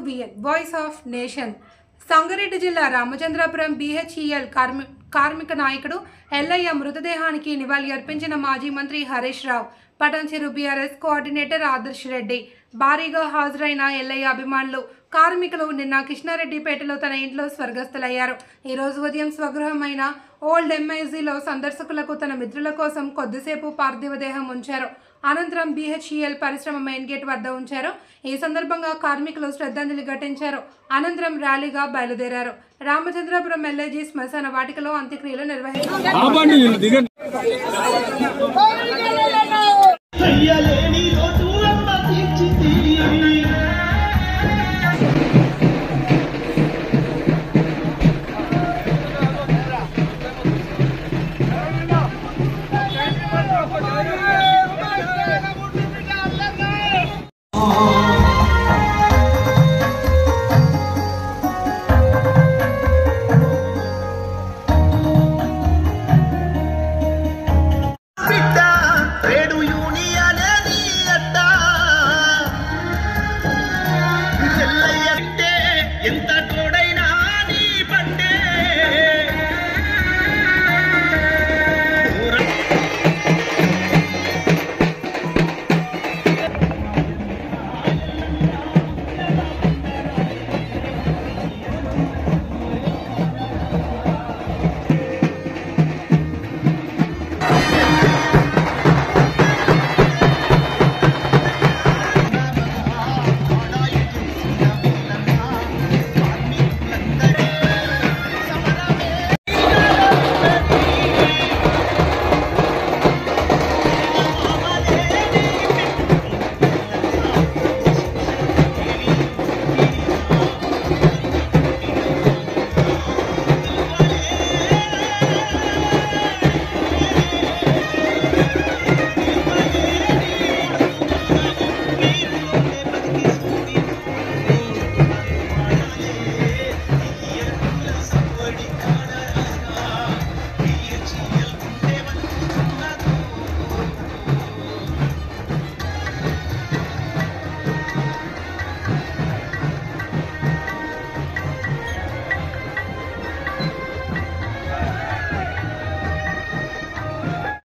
VN voice of nation. Sangareddy జిల్లా Ramachandrapuram BHEL కార్మిక నాయకుడు ఎల్లయ్య మృతదేహానికి నివాళి అర్పించిన మాజీ మంత్రి హరీష్ రావు, పటాన్చెరు BRS కోఆర్డినేటర్ ఆదర్శ్ రెడ్డి. భారీగా హాజరైన ఎల్లయ్య అభిమానులు, కార్మికులు నిన్న కృష్ణారెడ్డిపేటలో తన ఇంట్లో స్వర్గస్థులయ్యారు. ఈ రోజు ఉదయం స్వగృహమైన ఓల్డ్ MIGలో సందర్శకులకు తన మిత్రుల కోసం కొద్దిసేపు పార్థివ దేహం ఉంచారు. అనంతరం BHEL పరిశ్రమ మెయిన్ గేట్ వద్ద ఉంచారు. ఈ సందర్భంగా కార్మికులు శ్రద్ధాంజలి ఘటించారు. అనంతరం ర్యాలీగా బయలుదేరారు. రామచంద్రపురం LIG శ్మశాన వాటికలో అంత్యక్రియలు నిర్వహించారు. ఎంత